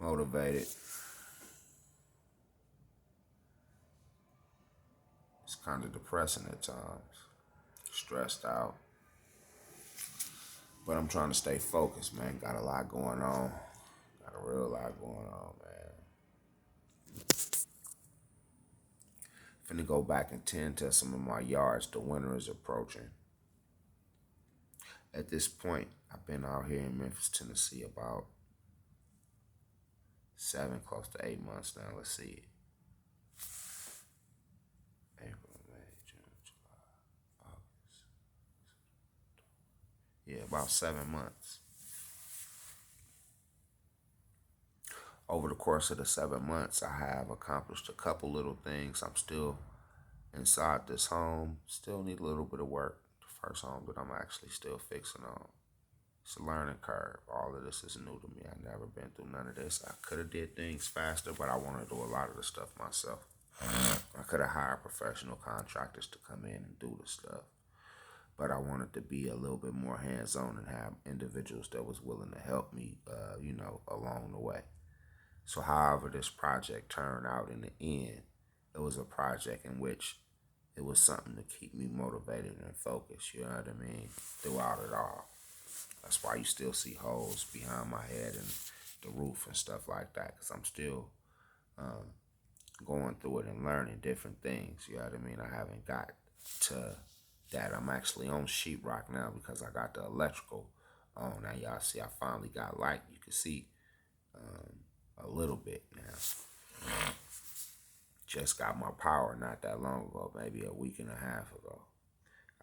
motivated. It's kind of depressing at times. Stressed out. But I'm trying to stay focused, man. Got a lot going on. Got a real lot going on, man. Finna go back and tend to some of my yards. The winter is approaching. At this point, I've been out here in Memphis, Tennessee about 7, close to 8 months now. Let's see it. April, May, June, July, August. Yeah, about 7 months. Over the course of the 7 months, I have accomplished a couple little things. I'm still inside this home. Still need a little bit of work. The first home that I'm actually still fixing on. It's a learning curve. All of this is new to me. I've never been through none of this. I could have did things faster, but I want to do a lot of the stuff myself. I could have hired professional contractors to come in and do the stuff. But I wanted to be a little bit more hands-on and have individuals that was willing to help me, along the way. So however this project turned out in the end, it was a project in which it was something to keep me motivated and focused, you know what I mean, throughout it all. That's why you still see holes behind my head and the roof and stuff like that, because I'm still going through it and learning different things, you know what I mean. I haven't got to that. I'm actually on sheetrock now because I got the electrical on. Now y'all see I finally got light. You can see a little bit now. Just got my power not that long ago, maybe a week and a half ago.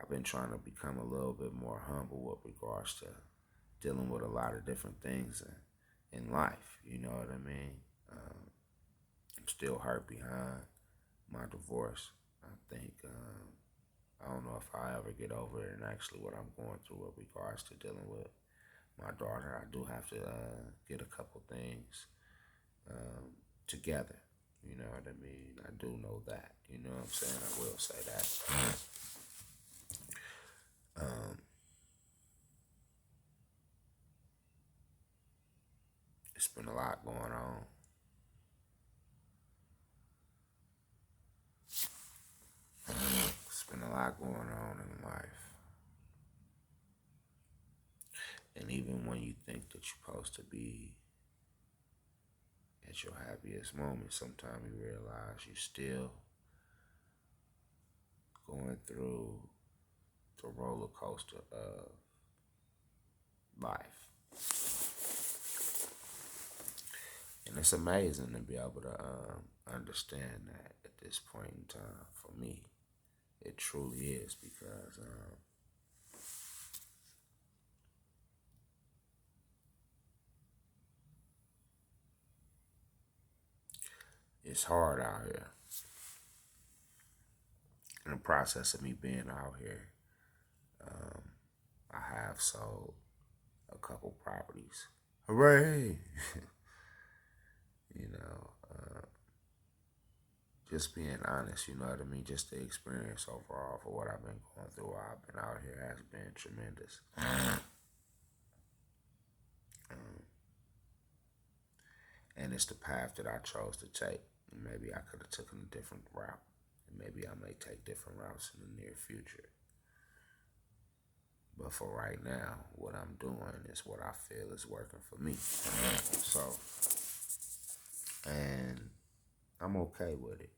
I've been trying to become a little bit more humble with regards to dealing with a lot of different things in life. You know what I mean? I'm still hurt behind my divorce. I think I don't know if I ever get over it and actually what I'm going through with regards to dealing with my daughter. I do have to get a couple things together. You know what I mean? I do know that. You know what I'm saying? I will say that. It's been a lot going on. It's been a lot going on in life. And even when you think that you're supposed to be at your happiest moment, sometimes you realize you're still going through the roller coaster of life. And it's amazing to be able to understand that at this point in time. For me, it truly is because it's hard out here. In the process of me being out here, I have sold a couple properties. Hooray! you know, just being honest, you know what I mean? Just the experience overall for what I've been going through while I've been out here has been tremendous. And it's the path that I chose to take. Maybe I could have taken a different route. And maybe I may take different routes in the near future. But for right now, what I'm doing is what I feel is working for me. So, and I'm okay with it.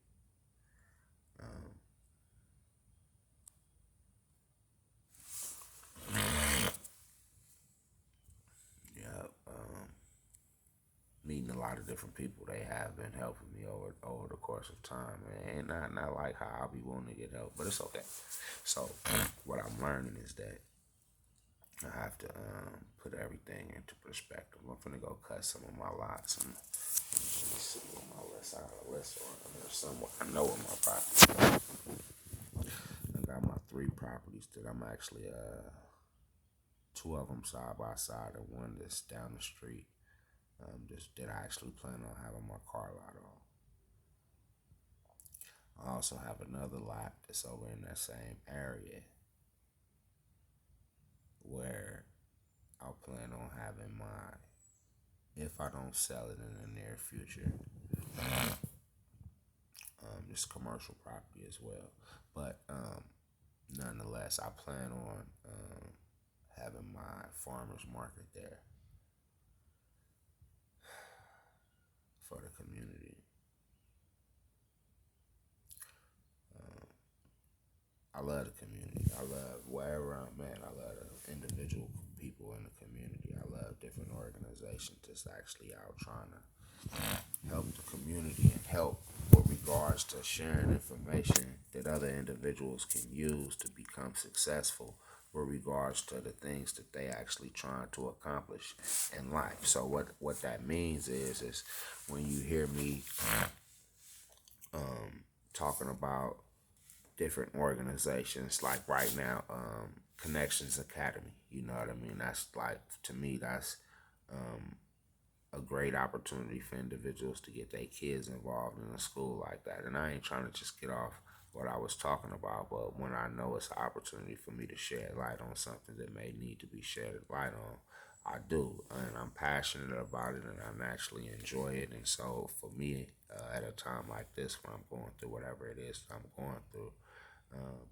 Yeah, meeting a lot of different people. They have been helping me over the course of time, and not like how I'll be wanting to get help, but it's okay. So, what I'm learning is that I have to put everything into perspective. I'm finna go cut some of my lots and let me see what my list. I got a list on there somewhere. I know what my properties. I got my 3 properties that I'm actually 2 of them side by side, and one that's down the street. Just that I actually plan on having my car lot on. I also have another lot that's over in that same area where I plan on having my, if if I don't sell it in the near future. Just commercial property as well. But nonetheless, I plan on having my farmers market there for the community. I love the community. I love wherever I'm at. I love the individual people in the community. I love different organizations that's actually out trying to help the community and help with regards to sharing information that other individuals can use to become successful with regards to the things that they actually trying to accomplish in life. So what that means is when you hear me talking about different organizations, like right now, Connections Academy, you know what I mean? That's like, to me, that's a great opportunity for individuals to get their kids involved in a school like that. And I ain't trying to just get off what I was talking about, but when I know it's an opportunity for me to shed light on something that may need to be shed light on, I do. And I'm passionate about it and I naturally enjoy it. And so for me, at a time like this when I'm going through whatever it is I'm going through,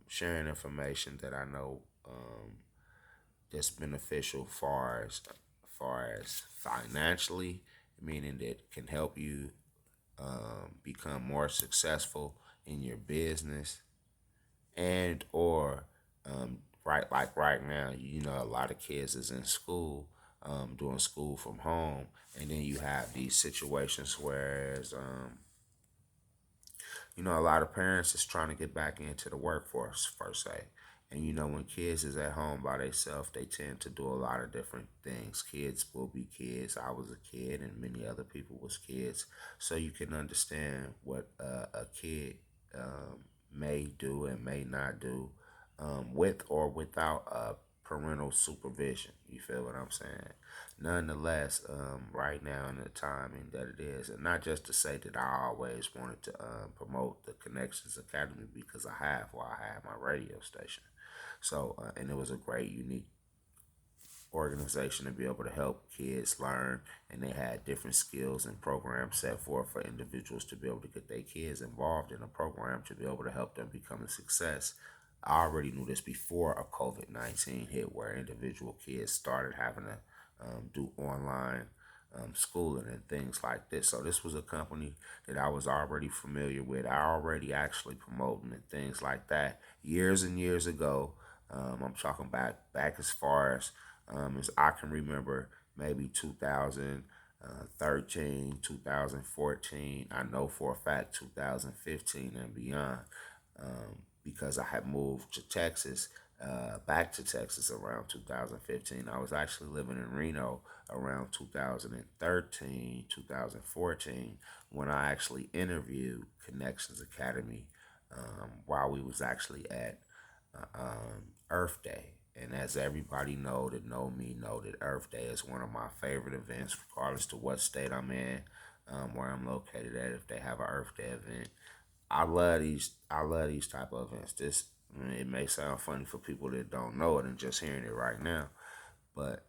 sharing information that I know that's beneficial far as financially, meaning that can help you become more successful in your business, and or right now, a lot of kids is in school, doing school from home, and then you have these situations whereas a lot of parents is trying to get back into the workforce per se. And when kids is at home by themselves, they tend to do a lot of different things. Kids will be kids. I was a kid, and many other people was kids. So you can understand what a kid may do and may not do, with or without parental supervision. You feel what I'm saying? Nonetheless, right now in the timing that it is, and not just to say that I always wanted to promote the Connections Academy, because I had my radio station. So, and it was a great, unique organization to be able to help kids learn, and they had different skills and programs set forth for individuals to be able to get their kids involved in a program to be able to help them become a success. I already knew this before a COVID-19 hit, where individual kids started having to do online schooling and things like this. So this was a company that I was already familiar with. I already actually promoting and things like that years and years ago. I'm talking back as far as I can remember, maybe 2013, 2014. I know for a fact 2015 and beyond, because I had moved to Texas, back to Texas around 2015. I was actually living in Reno around 2013, 2014, when I actually interviewed Connections Academy, while we was actually at Earth Day. And as everybody know me, know that Earth Day is one of my favorite events, regardless to what state I'm in, where I'm located at. If they have an Earth Day event, I love these. I love these type of events. It may sound funny for people that don't know it and just hearing it right now, but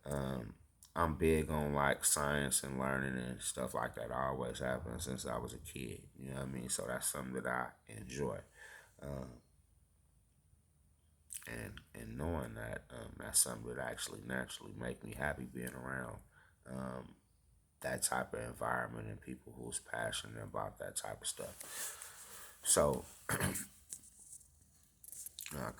I'm big on like science and learning and stuff like that. I always have been since I was a kid. You know what I mean? So that's something that I enjoy. Um, and knowing that, that's something that actually naturally make me happy, being around um, that type of environment and people who's passionate about that type of stuff. So I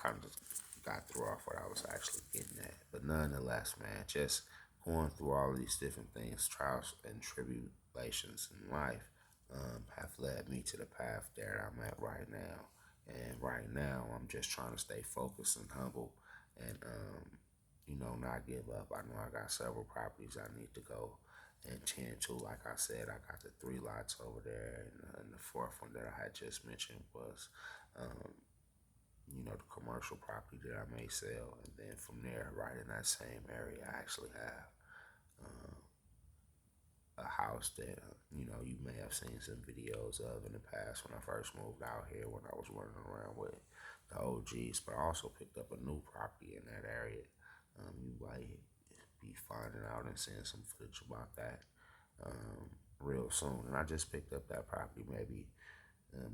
kind of just got through off what I was actually getting at, but nonetheless, man, just going through all these different things, trials and tribulations in life, have led me to the path that I'm at right now. And right now, I'm just trying to stay focused and humble, and not give up. I know I got several properties I need to go and tend to. Like I said, I got the three lots over there, and the fourth one that I had just mentioned was, um, the commercial property that I may sell. And then from there, right in that same area, I actually have uh, a house that you may have seen some videos of in the past when I first moved out here, when I was running around with the OGs. But I also picked up a new property in that area. You might be finding out and seeing some footage about that real soon. And I just picked up that property maybe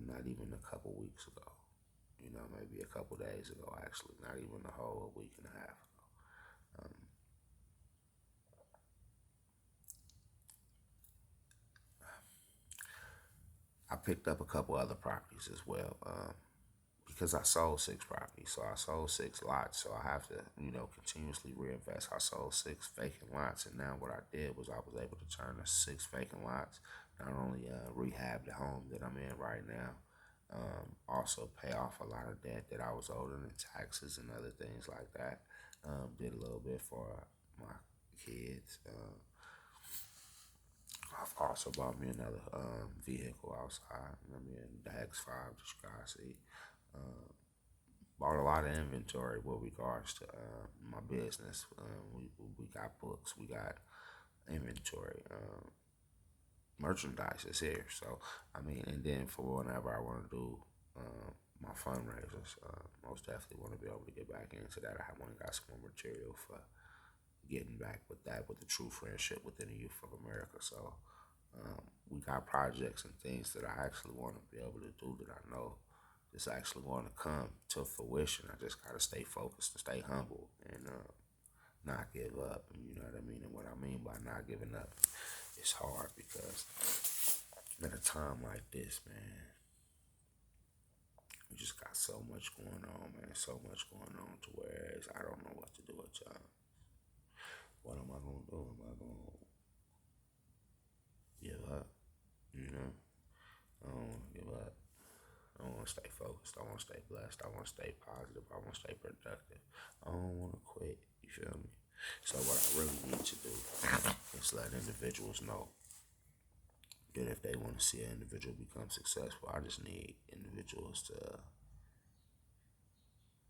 not even a couple weeks ago. Maybe a couple days ago, actually, not even a whole week and a half ago. Um, I picked up a couple other properties as well because I sold six properties. So I sold six lots. So I have to, continuously reinvest. I sold six vacant lots. And now what I did was I was able to turn the six vacant lots, not only rehab the home that I'm in right now, also pay off a lot of debt that I was owed in taxes and other things like that. Did a little bit for my kids. I've also bought me another vehicle outside. I mean, the X5 that you guys see. Uh, Bought a lot of inventory with regards to my business. We got books, we got inventory, merchandise is here. So I mean, and then for whenever I want to do my fundraisers, most definitely want to be able to get back into that. I want to got some more material for getting back with that, with the true friendship within the youth of America. So we got projects and things that I actually want to be able to do that I know just actually want to come to fruition. I just got to stay focused and stay humble and not give up. You know what I mean? And what I mean by not giving up, it's hard because at a time like this, man, we just got so much going on, man. So much going on to where I don't know what to do at time. What am I going to do? Am I going to give up? You know? I don't want to give up. I want to stay focused. I want to stay blessed. I want to stay positive. I want to stay productive. I don't want to quit. You feel me? So what I really need to do is let individuals know that if they want to see an individual become successful, I just need individuals to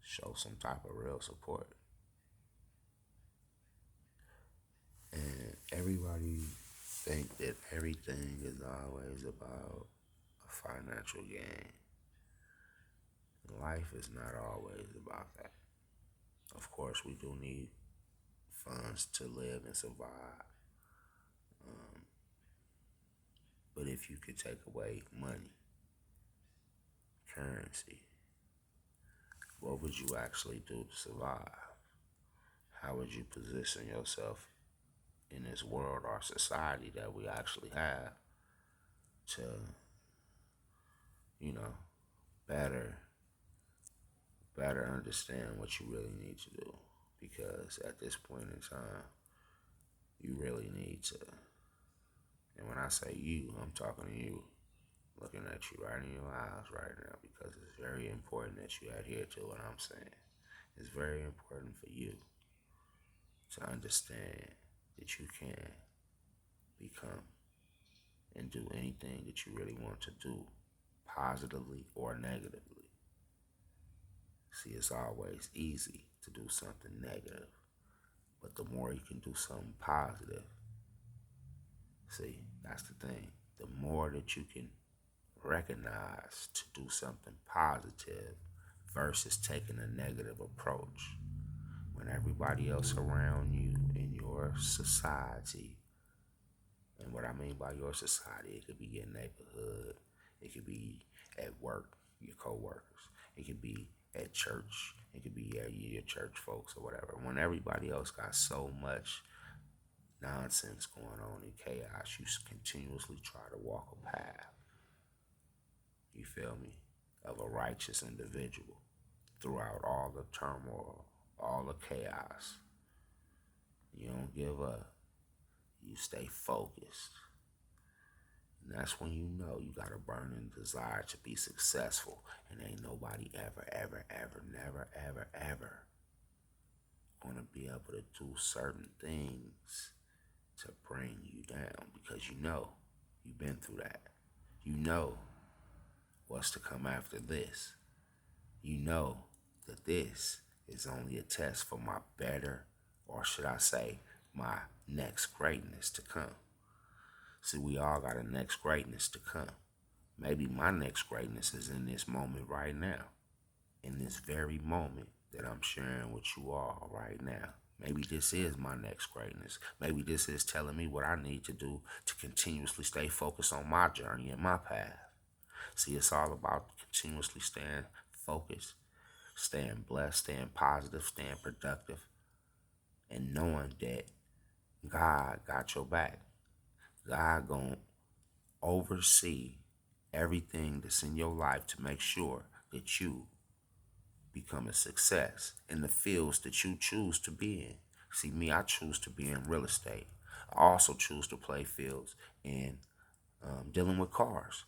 show some type of real support. And everybody think that everything is always about a financial gain. Life is not always about that. Of course, we do need funds to live and survive. Um, but if you could take away money, currency, what would you actually do to survive? How would you position yourself in this world or society that we actually have to, you know, better understand what you really need to do? Because at this point in time, you really need to, and when I say you, I'm talking to you, looking at you right in your eyes right now, because it's very important that you adhere to what I'm saying. It's very important for you to understand that you can become and do anything that you really want to do, positively or negatively. See, it's always easy to do something negative, but the more you can do something positive, see, that's the thing. The more that you can recognize to do something positive versus taking a negative approach. When everybody else around you in your society, and what I mean by your society, it could be your neighborhood, it could be at work, your coworkers, it could be at church, it could be your church folks or whatever. When everybody else got so much nonsense going on in chaos, you continuously try to walk a path, you feel me, of a righteous individual throughout all the turmoil, all the chaos. You don't give up. You stay focused. And that's when you know you got a burning desire to be successful. And ain't nobody ever gonna be able to do certain things to bring you down, because you know you've been through that. You know what's to come after this. You know that this is only a test for my better, or should I say, my next greatness to come. See, we all got a next greatness to come. Maybe my next greatness is in this moment right now, in this very moment that I'm sharing with you all right now. Maybe this is my next greatness. Maybe this is telling me what I need to do to continuously stay focused on my journey and my path. See, it's all about continuously staying focused, staying blessed, staying positive, staying productive, and knowing that God got your back. God gonna oversee everything that's in your life to make sure that you become a success in the fields that you choose to be in. See, me, I choose to be in real estate. I also choose to play fields in dealing with cars.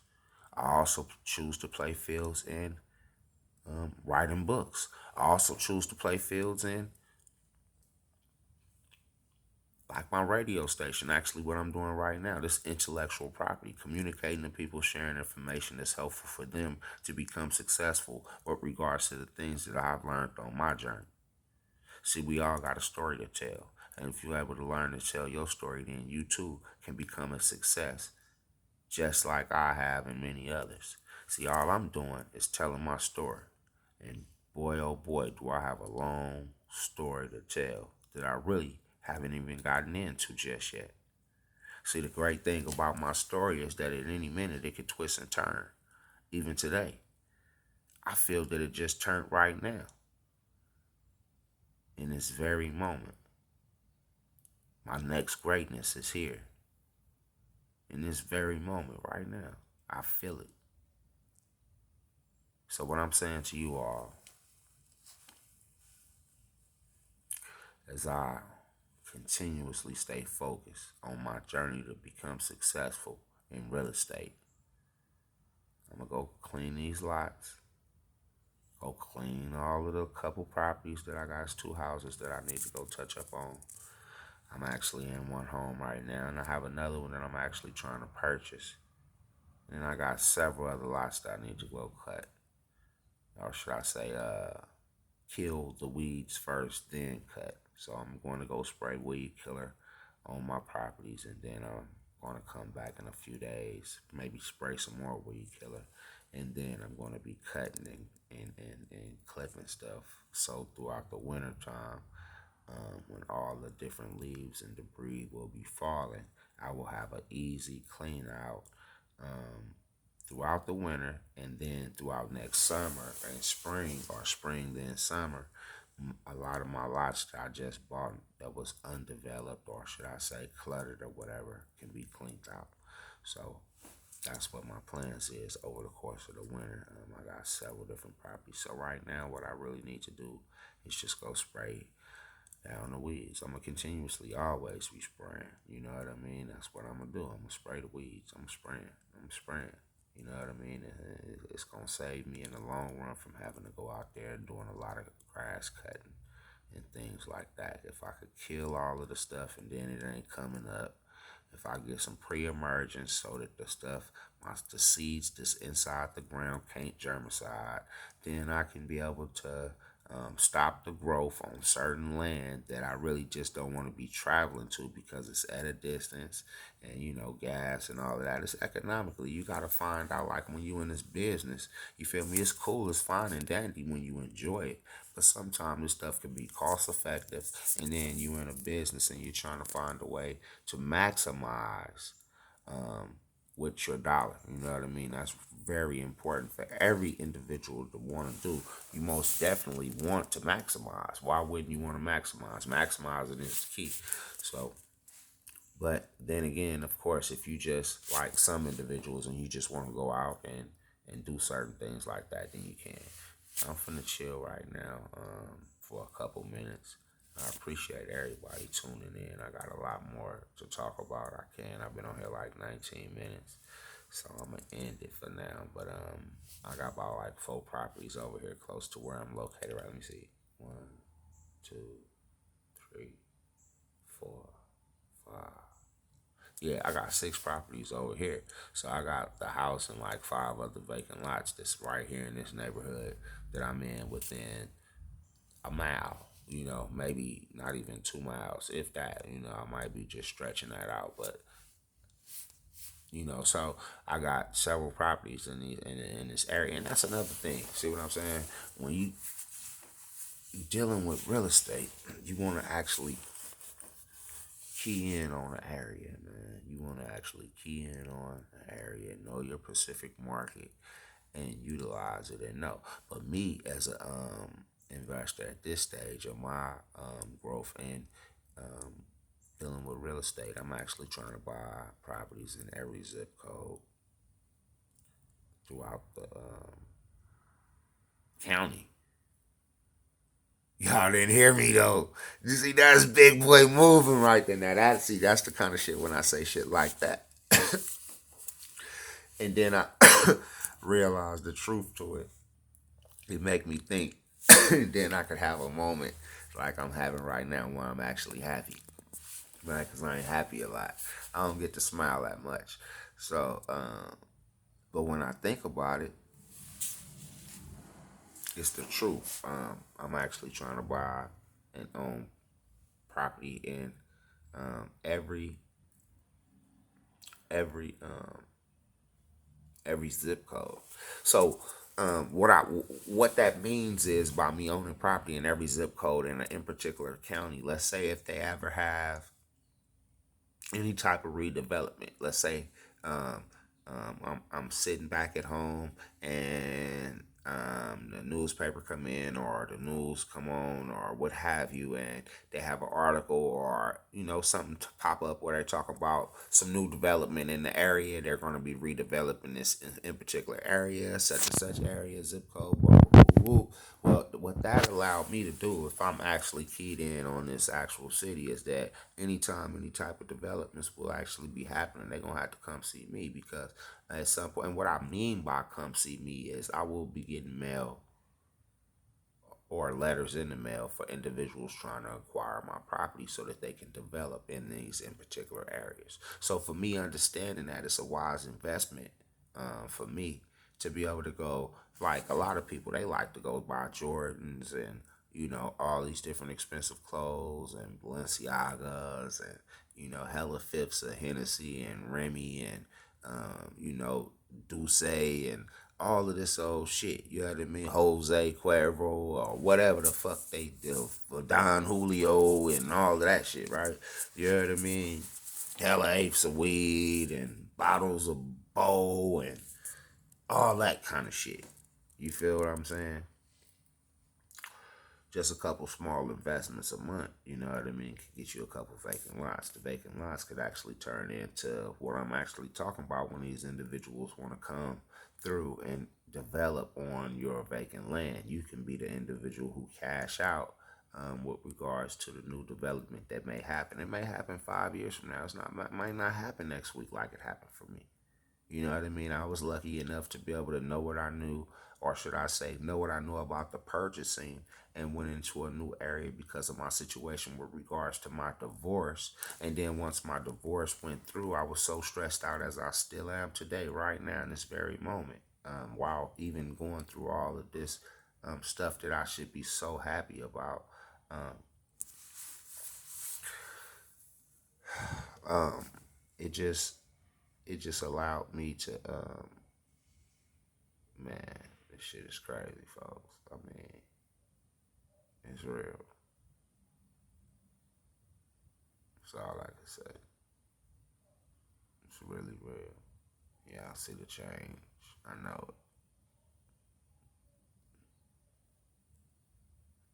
I also choose to play fields in writing books. I also choose to play fields in like my radio station, actually what I'm doing right now, this intellectual property, communicating to people, sharing information that's helpful for them to become successful with regards to the things that I've learned on my journey. See, we all got a story to tell. And if you're able to learn to tell your story, then you too can become a success, just like I have and many others. See, all I'm doing is telling my story. And boy, oh boy, do I have a long story to tell that I really haven't even gotten into just yet. See, the great thing about my story is that at any minute it could twist and turn. Even today, I feel that it just turned right now, in this very moment. My next greatness is here, in this very moment right now. I feel it. So, what I'm saying to you all, as I continuously stay focused on my journey to become successful in real estate, I'm going to go clean these lots, go clean all of the couple properties that I got. It's two houses that I need to go touch up on. I'm actually in one home right now, and I have another one that I'm actually trying to purchase. And I got several other lots that I need to go cut. Or should I say, kill the weeds first, then cut. So I'm going to go spray weed killer on my properties, and then I'm going to come back in a few days, maybe spray some more weed killer, and then I'm going to be cutting and clipping stuff. So throughout the winter time, when all the different leaves and debris will be falling, I will have an easy clean out um, throughout the winter, and then throughout next summer and spring, or spring then summer. A lot of my lots that I just bought that was undeveloped, or should I say cluttered or whatever, can be cleaned out. So that's what my plans is over the course of the winter. I got several different properties. So right now, what I really need to do is just go spray down the weeds. I'm gonna continuously always be spraying. You know what I mean? That's what I'm gonna do. I'm gonna spray the weeds. I'm spraying. I'm spraying. You know what I mean? It's gonna save me in the long run from having to go out there and doing a lot of grass cutting and things like that. If I could kill all of the stuff and then it ain't coming up, if I get some pre-emergence so that the stuff, the seeds that's inside the ground can't germicide, then I can be able to stop the growth on certain land that I really just don't want to be traveling to because it's at a distance, and gas and all of that. It's economically, you got to find out, like when you in this business, you feel me? It's cool, it's fine and dandy when you enjoy it, but sometimes this stuff can be cost effective, and then you in a business and you're trying to find a way to maximize um, with your dollar. You know what I mean? That's very important for every individual to want to do. You most definitely want to maximize. Why wouldn't you want to maximize? Maximizing is the key. So, but then again, of course, if you just like some individuals and you just want to go out and do certain things like that, then you can. I'm finna chill right now for a couple minutes. I appreciate everybody tuning in. I got a lot more to talk about. I've been on here like 19 minutes. So I'm gonna end it for now. But I got about like 4 properties over here close to where I'm located. Right, let me see. 1, 2, 3, 4, 5. Yeah, I got 6 properties over here. So I got the house and like 5 other vacant lots that's right here in this neighborhood that I'm in within a mile. Maybe not even 2 miles, if that. I might be just stretching that out, but so I got several properties in this area, and that's another thing. See what I'm saying? When you dealing with real estate, you want to actually key in on the area, man. You want to actually key in on the area, know your Pacific market, and utilize it and know. But me as a investor at this stage of my growth and um, dealing with real estate, I'm actually trying to buy properties in every zip code throughout the county. Y'all didn't hear me though. You see, that's big boy moving right there. Now that's the kind of shit when I say shit like that. And then I realized the truth to it. It make me think. And then I could have a moment like I'm having right now where I'm actually happy. Right? Because I ain't happy a lot. I don't get to smile that much. So, but when I think about it, it's the truth. I'm actually trying to buy and own property in every every um, every zip code. So what that means is by me owning property in every zip code in particular county. Let's say if they ever have any type of redevelopment. Let's say um, I'm sitting back at home and the newspaper come in or the news come on or what have you, and they have an article or something to pop up where they talk about some new development in the area. They're going to be redeveloping this in particular area, such and such area, zip code. Woo, woo, woo. Well, what that allowed me to do, if I'm actually keyed in on this actual city, is that anytime any type of developments will actually be happening, they're gonna have to come see me because at some point, and what I mean by come see me is I will be getting mail or letters in the mail for individuals trying to acquire my property so that they can develop in these in particular areas. So for me, understanding that it's a wise investment for me to be able to go, like a lot of people, they like to go buy Jordans and all these different expensive clothes and Balenciagas and hella fifths of Hennessy and Remy and Douce and all of this old shit. You know what I mean? Jose Cuervo or whatever the fuck they do. For Don Julio and all of that shit, right? You know what I mean? Hella apes of weed and bottles of Bow and all that kind of shit. You feel what I'm saying? Just a couple small investments a month, you know what I mean, could get you a couple vacant lots. The vacant lots could actually turn into what I'm actually talking about when these individuals want to come through and develop on your vacant land. You can be the individual who cash out with regards to the new development that may happen. It may happen 5 years from now. It might not happen next week like it happened for me. You know what I mean? I was lucky enough to be able to know what I knew, or should I say, know what I knew about the purchasing and went into a new area because of my situation with regards to my divorce. And then once my divorce went through, I was so stressed out as I still am today, right now, in this very moment, while even going through all of this stuff that I should be so happy about. Um, it just allowed me to man, this shit is crazy, folks. I mean, it's real. That's all I can say. It's really real. Yeah, I see the change. I know it.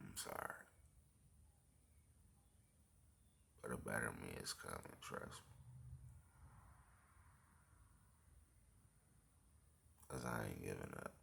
I'm sorry. But a better me is coming, trust me. Because I ain't giving up.